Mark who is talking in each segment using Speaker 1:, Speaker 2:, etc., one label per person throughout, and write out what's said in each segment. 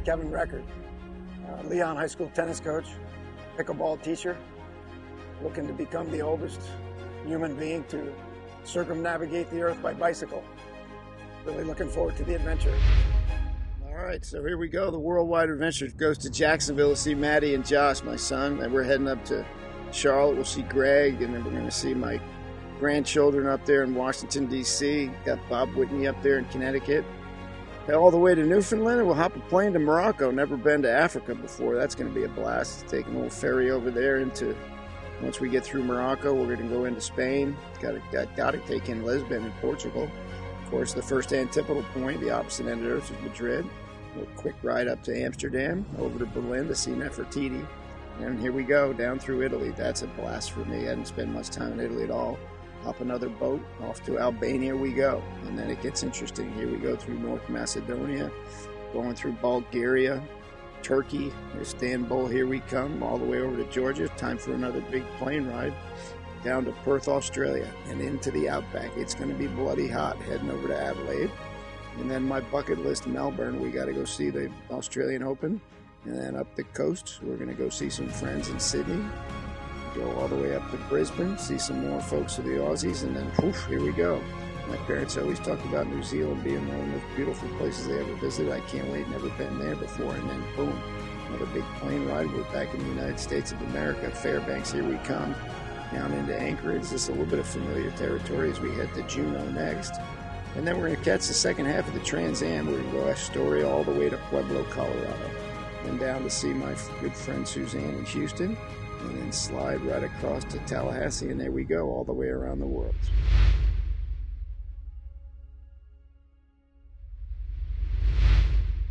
Speaker 1: Kevin Record, Leon High School tennis coach, pickleball teacher, looking to become the oldest human being to circumnavigate the earth by bicycle. Really looking forward to the adventure. All right, so here we go. The worldwide adventure goes to Jacksonville to see Maddie and Josh, my son, and we're heading up to Charlotte. We'll see Greg, and then we're going to see my grandchildren up there in Washington, D.C. Got Bob Whitney up there in Connecticut. All the way to Newfoundland, and we'll hop a plane to Morocco. Never been to Africa before. That's going to be a blast. Taking a little ferry over there into, once we get through Morocco, we're going to go into Spain. Got to take in Lisbon and Portugal. Of course, the first antipodal point, the opposite end of Earth, is Madrid. A little quick ride up to Amsterdam, over to Berlin to see Nefertiti. And here we go, down through Italy. That's a blast for me. I hadn't spent much time in Italy at all. Hop another boat, off to Albania we go. And then it gets interesting. Here we go through North Macedonia, going through Bulgaria, Turkey, Istanbul, here we come, all the way over to Georgia. Time for another big plane ride down to Perth, Australia, and into the outback. It's going to be bloody hot, heading over to Adelaide. And then my bucket list, Melbourne, we got to go see the Australian Open. And then up the coast, we're going to go see some friends in Sydney. Go all the way up to Brisbane, see some more folks of the Aussies, and then poof, here we go. My parents always talked about New Zealand being one of the most beautiful places they ever visited. I can't wait, never been there before. And then boom, another big plane ride. We're back in the United States of America. Fairbanks, here we come. Down into Anchorage. This is a little bit of familiar territory as we head to Juneau next. And then we're going to catch the second half of the Trans Am. We're going to go Astoria all the way to Pueblo, Colorado. And down to see my good friend Suzanne in Houston. And then slide right across to Tallahassee, and there we go, all the way around the world.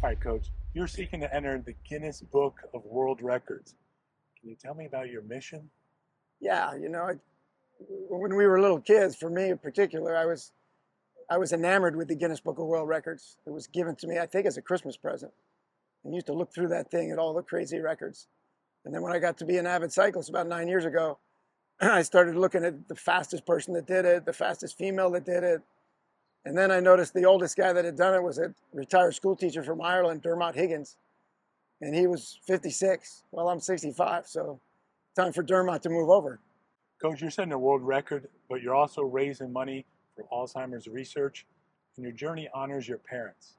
Speaker 2: All right, Coach, you're seeking to enter the Guinness Book of World Records. Can you tell me about your mission?
Speaker 1: Yeah, you know, when we were little kids, for me in particular, I was enamored with the Guinness Book of World Records. It was given to me, I think, as a Christmas present. I used to look through that thing at all the crazy records. And then when I got to be an avid cyclist about 9 years ago, I started looking at the fastest person that did it, the fastest female that did it. And then I noticed the oldest guy that had done it was a retired school teacher from Ireland, Dermot Higgins. And he was 56. Well, I'm 65, so time for Dermot to move over.
Speaker 2: Coach, you're setting a world record, but you're also raising money for Alzheimer's research, and your journey honors your parents.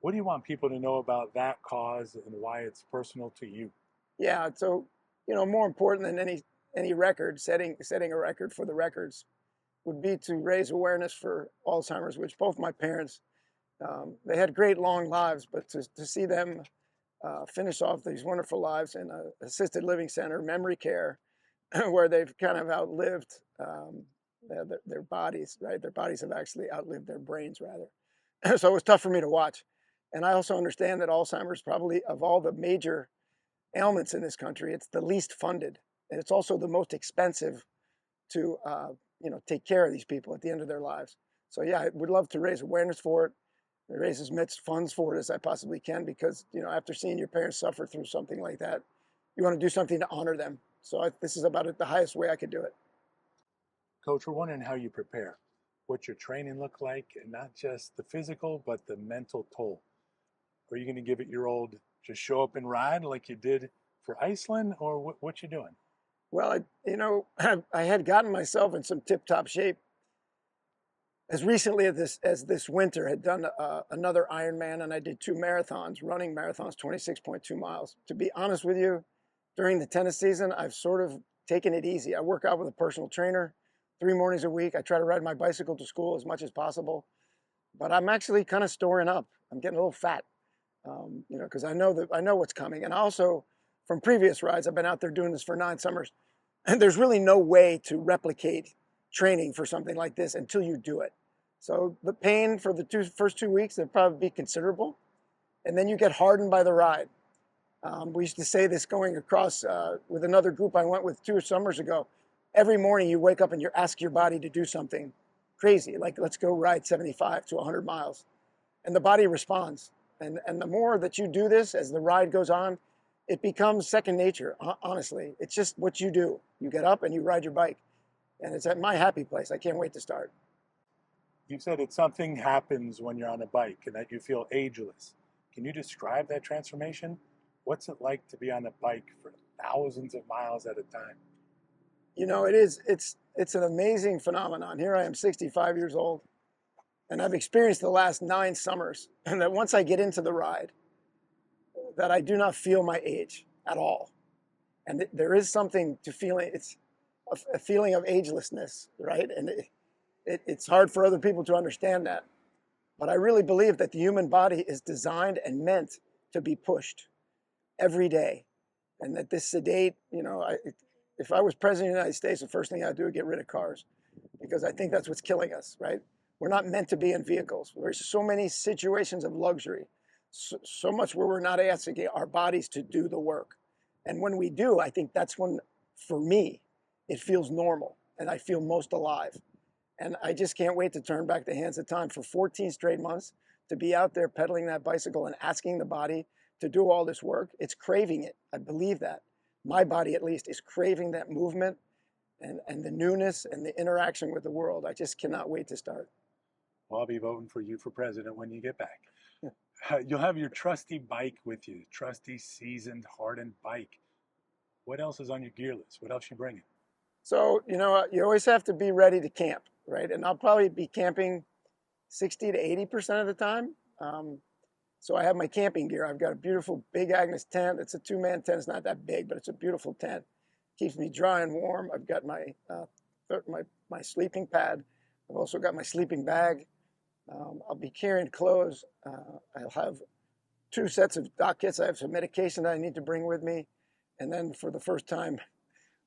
Speaker 2: What do you want people to know about that cause and why it's personal to you?
Speaker 1: Yeah, so, you know, more important than any record, setting a record for the records would be to raise awareness for Alzheimer's, which both my parents, they had great long lives, but to see them finish off these wonderful lives in an assisted living center, memory care, where they've kind of outlived their bodies, right? Their bodies have actually outlived their brains, rather. So it was tough for me to watch. And I also understand that Alzheimer's, probably of all the major ailments in this country, it's the least funded, and it's also the most expensive to take care of these people at the end of their lives. So yeah, I would love to raise awareness for it, raise as much funds for it as I possibly can, because after seeing your parents suffer through something like that, you want to do something to honor them. So this is about the highest way I could do it.
Speaker 2: Coach, we're wondering how you prepare, what your training look like, and not just the physical, but the mental toll. Are you going to give it your old just show up and ride like you did for Iceland, or what you doing?
Speaker 1: Well, I had gotten myself in some tip-top shape as recently as this winter. Had done another Ironman, and I did 2 marathons, running marathons, 26.2 miles. To be honest with you, during the tennis season, I've sort of taken it easy. I work out with a personal trainer 3 mornings a week. I try to ride my bicycle to school as much as possible, but I'm actually kind of storing up. I'm getting a little fat. Because I know what's coming. And also, from previous rides, I've been out there doing this for 9 summers, and there's really no way to replicate training for something like this until you do it. So the pain for the first 2 weeks, it'll probably be considerable, and then you get hardened by the ride. We used to say this going across with another group I went with 2 summers ago. Every morning you wake up and you ask your body to do something crazy, like let's go ride 75 to 100 miles, and the body responds. And the more that you do this as the ride goes on, it becomes second nature, honestly. It's just what you do. You get up and you ride your bike. And it's at my happy place. I can't wait to start.
Speaker 2: You said that something happens when you're on a bike and that you feel ageless. Can you describe that transformation? What's it like to be on a bike for thousands of miles at a time?
Speaker 1: You know, it's an amazing phenomenon. Here I am, 65 years old, and I've experienced the last 9 summers, and that once I get into the ride, that I do not feel my age at all. And there is something to feeling, it's a feeling of agelessness, right? And it's hard for other people to understand that. But I really believe that the human body is designed and meant to be pushed every day. And that this sedate, you know, if I was president of the United States, the first thing I'd do is get rid of cars, because I think that's what's killing us, right? We're not meant to be in vehicles. There's so many situations of luxury, so much where we're not asking our bodies to do the work. And when we do, I think that's when, for me, it feels normal and I feel most alive. And I just can't wait to turn back the hands of time for 14 straight months, to be out there pedaling that bicycle and asking the body to do all this work. It's craving it. I believe that. My body, at least, is craving that movement and the newness and the interaction with the world. I just cannot wait to start.
Speaker 2: Well, I'll be voting for you for president when you get back. You'll have your trusty bike with you, trusty, seasoned, hardened bike. What else is on your gear list? What else you bringing?
Speaker 1: So, you know, you always have to be ready to camp, right? And I'll probably be camping 60 to 80% of the time. So I have my camping gear. I've got a beautiful Big Agnes tent. It's a 2-man tent. It's not that big, but it's a beautiful tent. Keeps me dry and warm. I've got my sleeping pad. I've also got my sleeping bag. I'll be carrying clothes. I'll have 2 sets of doc kits. I have some medication that I need to bring with me. And then for the first time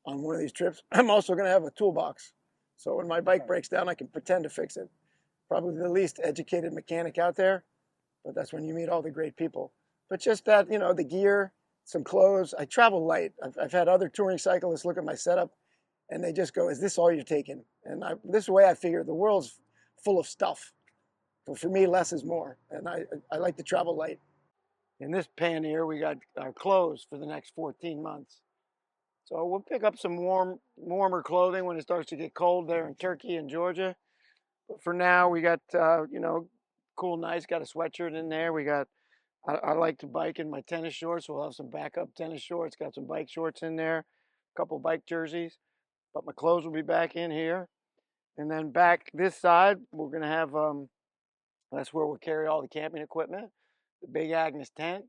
Speaker 1: on one of these trips, I'm also going to have a toolbox. So when my bike breaks down, I can pretend to fix it. Probably the least educated mechanic out there, but that's when you meet all the great people. But just that, you know, the gear, some clothes. I travel light. I've had other touring cyclists look at my setup, and they just go, "Is this all you're taking?" And this way I figure the world's full of stuff. But for me, less is more, and I like to travel light. In this pan here, we got our clothes for the next 14 months. So we'll pick up some warmer clothing when it starts to get cold there in Turkey and Georgia. But for now, we got, you know, cool, nice, got a sweatshirt in there. I like to bike in my tennis shorts. We'll have some backup tennis shorts, got some bike shorts in there, a couple bike jerseys. But my clothes will be back in here. And then back this side, we're going to have, that's where we'll carry all the camping equipment. The Big Agnes tent.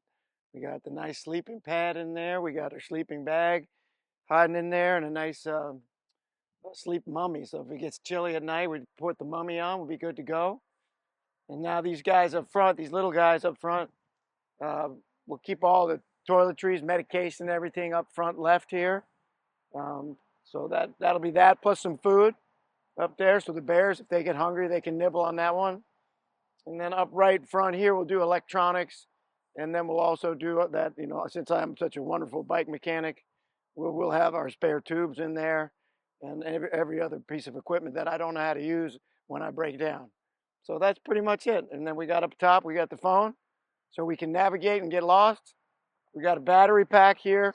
Speaker 1: We got the nice sleeping pad in there. We got our sleeping bag hiding in there, and a nice sleep mummy. So if it gets chilly at night, we put the mummy on. We'll be good to go. And now these guys up front, these little guys up front, we'll keep all the toiletries, medication, everything up front left here. So that'll be that, plus some food up there. So the bears, if they get hungry, they can nibble on that one. And then up right front here, we'll do electronics. And then we'll also do that, you know, since I'm such a wonderful bike mechanic, we'll have our spare tubes in there and every other piece of equipment that I don't know how to use when I break down. So that's pretty much it. And then we got up top, we got the phone so we can navigate and get lost. We got a battery pack here.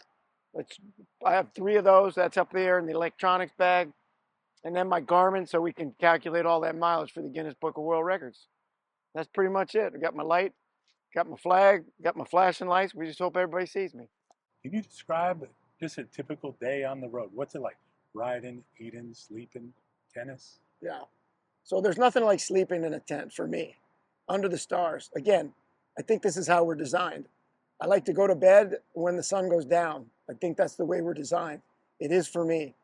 Speaker 1: I have 3 of those. That's up there in the electronics bag. And then my Garmin so we can calculate all that mileage for the Guinness Book of World Records. That's pretty much it. I got my light, got my flag, got my flashing lights. We just hope everybody sees me.
Speaker 2: Can you describe just a typical day on the road? What's it like? Riding, eating, sleeping, tennis?
Speaker 1: Yeah. So there's nothing like sleeping in a tent for me, under the stars. Again, I think this is how we're designed. I like to go to bed when the sun goes down. I think that's the way we're designed. It is for me.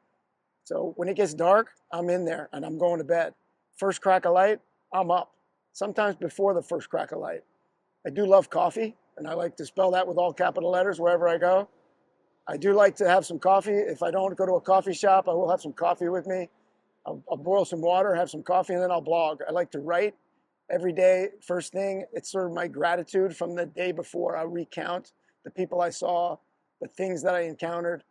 Speaker 1: So when it gets dark, I'm in there and I'm going to bed. First crack of light, I'm up. Sometimes before the first crack of light. I do love coffee, and I like to spell that with all capital letters wherever I go. I do like to have some coffee. If I don't go to a coffee shop, I will have some coffee with me. I'll boil some water, have some coffee, and then I'll blog. I like to write every day. First thing, it's sort of my gratitude from the day before. I recount the people I saw, the things that I encountered,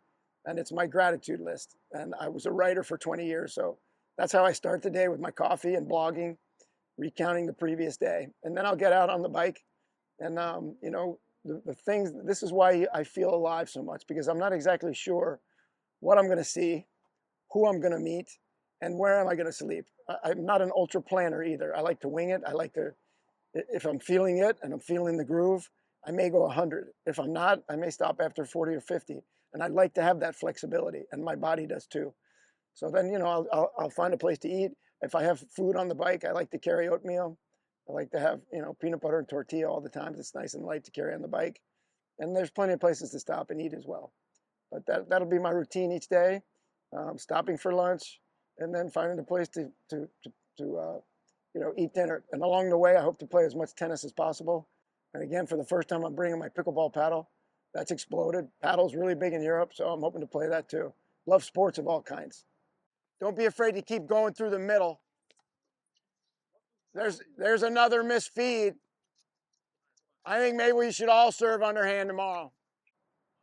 Speaker 1: and it's my gratitude list. And I was a writer for 20 years, so that's how I start the day, with my coffee and blogging, recounting the previous day. And then I'll get out on the bike. And, you know, the things, this is why I feel alive so much, because I'm not exactly sure what I'm going to see, who I'm going to meet, and where am I going to sleep. I'm not an ultra planner either. I like to wing it. I like to, if I'm feeling it and I'm feeling the groove, I may go 100. If I'm not, I may stop after 40 or 50. And I'd like to have that flexibility, and my body does too. So then, I'll find a place to eat. If I have food on the bike, I like to carry oatmeal. I like to have, peanut butter and tortilla all the time. It's nice and light to carry on the bike. And there's plenty of places to stop and eat as well. But that'll be my routine each day, stopping for lunch, and then finding a place to eat dinner. And along the way, I hope to play as much tennis as possible. And again, for the first time, I'm bringing my pickleball paddle. That's exploded. Paddle's really big in Europe, so I'm hoping to play that too. Love sports of all kinds. Don't be afraid to keep going through the middle. There's another missed feed. I think maybe we should all serve underhand tomorrow.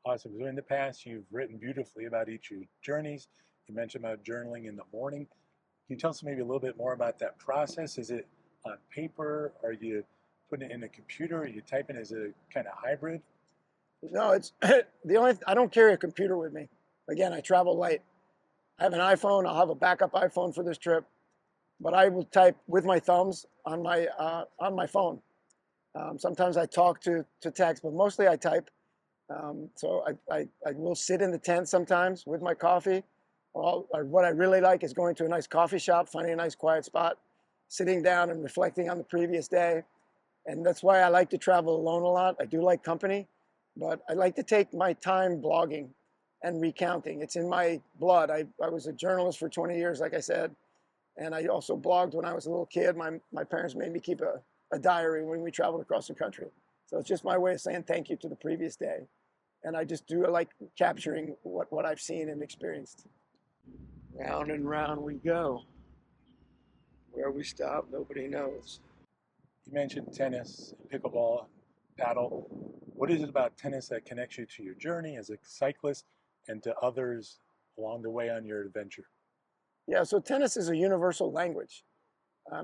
Speaker 2: Awesome. So in the past, you've written beautifully about each of your journeys. You mentioned about journaling in the morning. Can you tell us maybe a little bit more about that process? Is it on paper? Are you putting it in a computer? Are you typing? Is it a kind of hybrid?
Speaker 1: No, it's I don't carry a computer with me. Again, I travel light. I have an iPhone. I'll have a backup iPhone for this trip, but I will type with my thumbs on my phone. Sometimes I talk to text, but mostly I type. So I will sit in the tent sometimes with my coffee. Or what I really like is going to a nice coffee shop, finding a nice quiet spot, sitting down and reflecting on the previous day. And that's why I like to travel alone a lot. I do like company, but I like to take my time blogging and recounting. It's in my blood. I was a journalist for 20 years, like I said, and I also blogged when I was a little kid. My parents made me keep a diary when we traveled across the country. So it's just my way of saying thank you to the previous day. And I just do like capturing what I've seen and experienced. Round and round we go. Where we stop, nobody knows.
Speaker 2: You mentioned tennis, pickleball, paddle. What is it about tennis that connects you to your journey as a cyclist and to others along the way on your adventure?
Speaker 1: Yeah, so tennis is a universal language.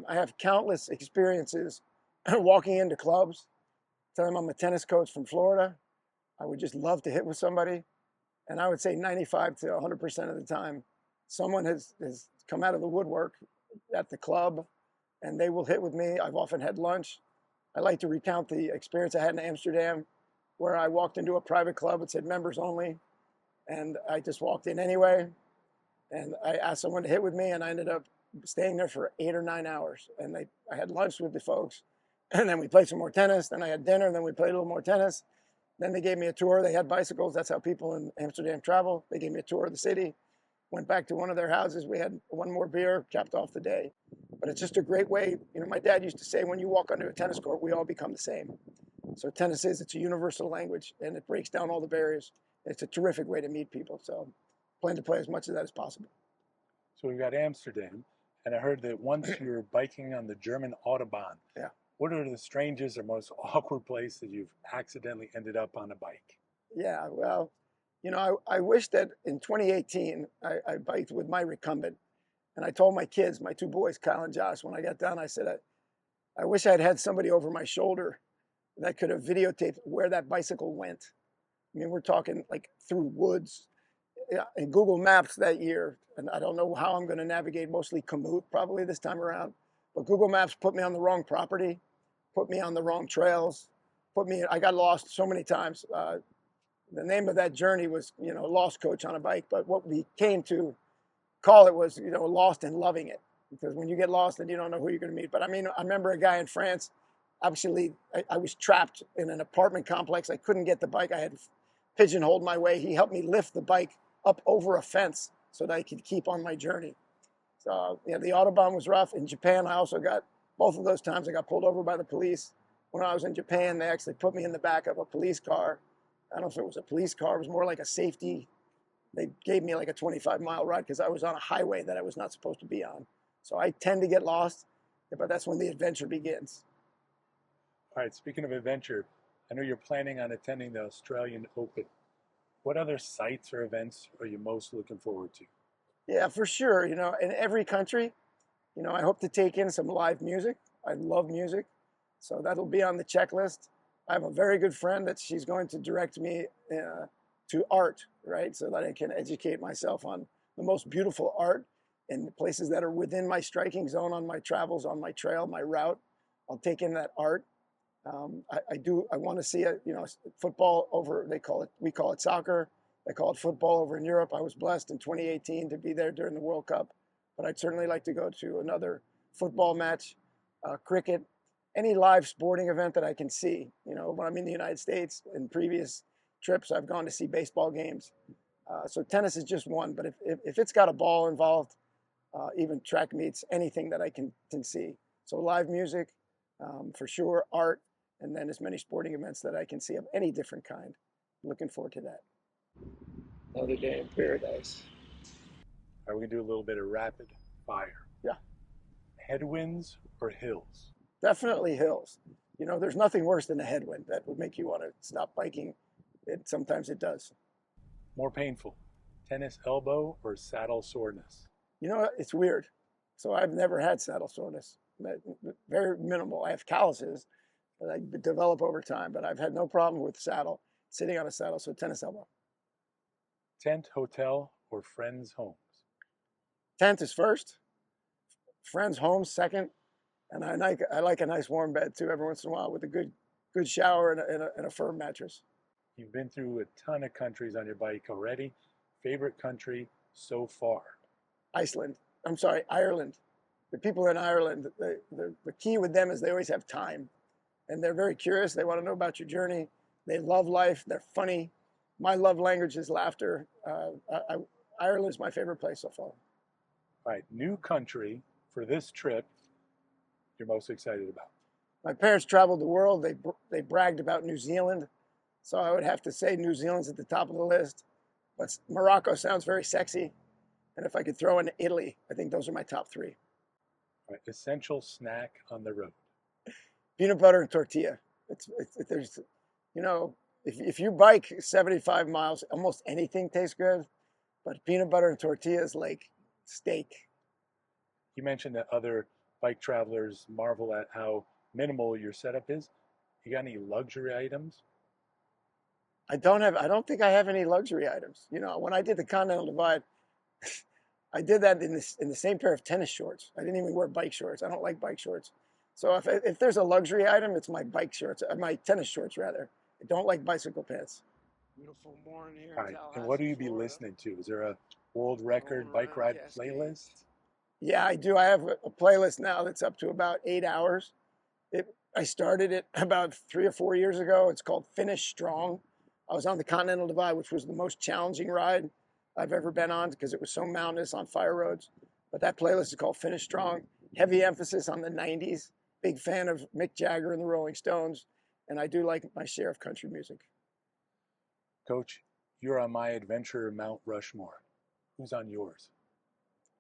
Speaker 1: I have countless experiences walking into clubs, telling them I'm a tennis coach from Florida. I would just love to hit with somebody. And I would say 95 to 100% of the time, someone has come out of the woodwork at the club and they will hit with me. I've often had lunch. I like to recount the experience I had in Amsterdam where I walked into a private club. It said members only. And I just walked in anyway. And I asked someone to hit with me and I ended up staying there for 8 or 9 hours. And I had lunch with the folks. And then we played some more tennis. Then I had dinner. And then we played a little more tennis. Then they gave me a tour. They had bicycles. That's how people in Amsterdam travel. They gave me a tour of the city. Went back to one of their houses. We had one more beer, capped off the day. But it's just a great way. My dad used to say, when you walk onto a tennis court, we all become the same. So tennis it's a universal language, and it breaks down all the barriers. It's a terrific way to meet people. So plan to play as much of that as possible.
Speaker 2: So we've got Amsterdam, and I heard that once you were biking on the German Autobahn.
Speaker 1: Yeah.
Speaker 2: What are the strangest or most awkward place that you've accidentally ended up on a bike?
Speaker 1: Yeah, well, I wish that in 2018, I biked with my recumbent. And I told my kids, my two boys, Kyle and Josh, when I got done, I said, I wish I'd had somebody over my shoulder that could have videotaped where that bicycle went. I mean, we're talking like through woods. In Google Maps that year, and I don't know how I'm going to navigate, mostly Komoot probably this time around, but Google Maps put me on the wrong property, put me on the wrong trails, I got lost so many times. The name of that journey was, Lost Coach on a Bike, but what we came to call it was, lost and loving it. Because when you get lost, then you don't know who you're going to meet. But I remember a guy in France, actually, I was trapped in an apartment complex. I couldn't get the bike. I had pigeonholed my way. He helped me lift the bike up over a fence so that I could keep on my journey. So, the Autobahn was rough. In Japan, I also both of those times I got pulled over by the police. When I was in Japan, they actually put me in the back of a police car. I don't know if it was a police car. It was more like a safety. They gave me like a 25-mile ride because I was on a highway that I was not supposed to be on. So I tend to get lost, but that's when the adventure begins.
Speaker 2: All right, speaking of adventure, I know you're planning on attending the Australian Open. What other sites or events are you most looking forward to?
Speaker 1: Yeah, for sure. In every country, I hope to take in some live music. I love music. So that'll be on the checklist. I have a very good friend that she's going to direct me to art, right? So that I can educate myself on the most beautiful art in the places that are within my striking zone on my travels, on my trail, my route. I'll take in that art. I want to see football over. We call it soccer. They call it football over in Europe. I was blessed in 2018 to be there during the World Cup, but I'd certainly like to go to another football match, cricket, any live sporting event that I can see. When I'm in the United States, in previous trips, I've gone to see baseball games. So tennis is just one, but if it's got a ball involved, even track meets, anything that I can see. So live music, for sure, art, and then as many sporting events that I can see of any different kind. Looking forward to that. Another day in paradise.
Speaker 2: Are we going to do a little bit of rapid fire?
Speaker 1: Yeah.
Speaker 2: Headwinds or hills?
Speaker 1: Definitely hills. There's nothing worse than a headwind that would make you want to stop biking. Sometimes it does.
Speaker 2: More painful, tennis elbow or saddle soreness?
Speaker 1: It's weird. So I've never had saddle soreness. Very minimal. I have calluses that I develop over time, but I've had no problem with sitting on a saddle. So tennis elbow.
Speaker 2: Tent, hotel, or friends' homes?
Speaker 1: Tent is first. Friends' homes second. And I like a nice warm bed too every once in a while with a good shower and a firm mattress.
Speaker 2: You've been through a ton of countries on your bike already. Favorite country so far?
Speaker 1: Ireland. The people in Ireland, the key with them is they always have time. And they're very curious. They want to know about your journey. They love life. They're funny. My love language is laughter. Ireland is my favorite place so far.
Speaker 2: All right, new country for this trip you're most excited about?
Speaker 1: My parents traveled the world. They bragged about New Zealand. So I would have to say New Zealand's at the top of the list. But Morocco sounds very sexy. And if I could throw in Italy, I think those are my top three.
Speaker 2: All right, essential snack on the road?
Speaker 1: Peanut butter and tortilla. If you bike 75 miles, almost anything tastes good. But peanut butter and tortilla is like steak.
Speaker 2: You mentioned that other bike travelers marvel at how minimal your setup is. You got any luxury items?
Speaker 1: I don't think I have any luxury items. When I did the Continental Divide, I did that in the same pair of tennis shorts. I didn't even wear bike shorts. I don't like bike shorts. So if there's a luxury item, it's my bike shorts, my tennis shorts rather. I don't like bicycle pants.
Speaker 3: Beautiful morning here.
Speaker 2: All right, and what do you be listening to? Is there a world record bike ride playlist?
Speaker 1: Yeah, I do. I have a playlist now that's up to about 8 hours. I started it about 3 or 4 years ago. It's called Finish Strong. I was on the Continental Divide, which was the most challenging ride I've ever been on because it was so mountainous on fire roads. But that playlist is called Finish Strong. Heavy emphasis on the 90s. Big fan of Mick Jagger and the Rolling Stones. And I do like my share of country music.
Speaker 2: Coach, you're on my adventure Mount Rushmore. Who's on yours?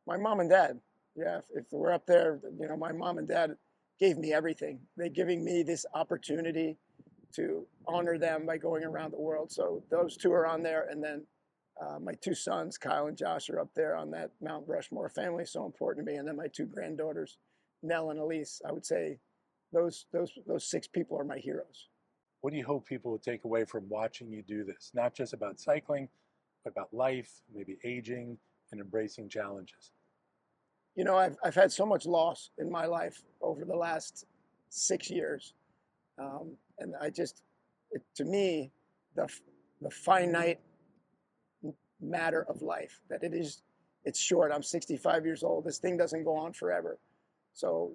Speaker 1: My mom and dad. Yeah, if we're up there, my mom and dad gave me everything. They're giving me this opportunity to honor them by going around the world. So those two are on there. And then my two sons, Kyle and Josh, are up there on that Mount Rushmore. Family is so important to me. And then my two granddaughters, Nell and Elise. I would say those 6 people are my heroes.
Speaker 2: What do you hope people will take away from watching you do this? Not just about cycling, but about life, maybe aging, and embracing challenges.
Speaker 1: I've had so much loss in my life over the last 6 years. And to me, the finite matter of life, that it's short. I'm 65 years old. This thing doesn't go on forever. So,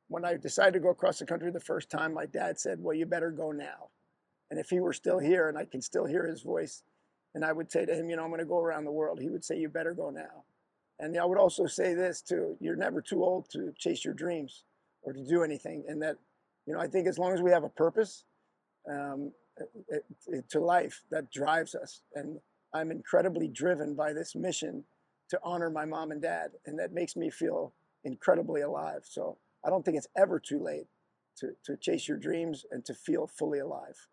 Speaker 1: when I decided to go across the country the first time, my dad said, well, you better go now. And if he were still here and I can still hear his voice, and I would say to him, I'm going to go around the world, he would say, you better go now. And I would also say this too, you're never too old to chase your dreams or to do anything. And that, I think as long as we have a purpose to life, that drives us. And I'm incredibly driven by this mission to honor my mom and dad. And that makes me feel incredibly alive. So I don't think it's ever too late to chase your dreams and to feel fully alive.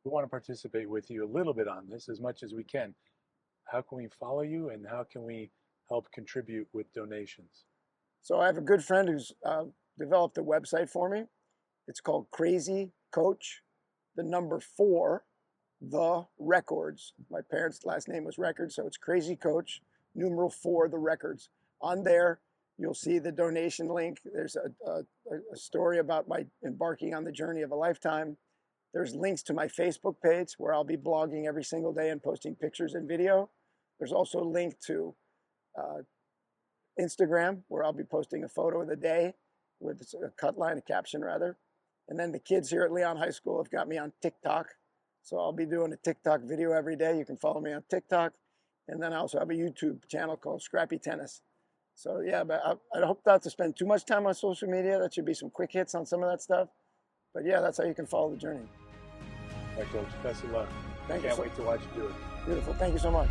Speaker 2: We want to participate with you a little bit on this as much as we can. How can we follow you and how can we help contribute with donations?
Speaker 1: So I have a good friend who's developed a website for me. It's called Crazy Coach, the number 4, The Records. My parents' last name was Records, so it's Crazy Coach, numeral 4, The Records. On there, You'll see the donation link. There's a story about my embarking on the journey of a lifetime. There's links to my Facebook page where I'll be blogging every single day and posting pictures and video. There's also a link to Instagram where I'll be posting a photo of the day with a cut line, a caption rather. And then the kids here at Leon High School have got me on TikTok. So I'll be doing a TikTok video every day. You can follow me on TikTok. And then I also have a YouTube channel called Scrappy Tennis. So yeah, but I hope not to spend too much time on social media. That should be some quick hits on some of that stuff. But yeah, that's how you can follow the journey.
Speaker 2: All right, Coach. Best of luck.
Speaker 1: Thank you.
Speaker 2: Can't wait to watch you do it.
Speaker 1: Beautiful. Thank you so much.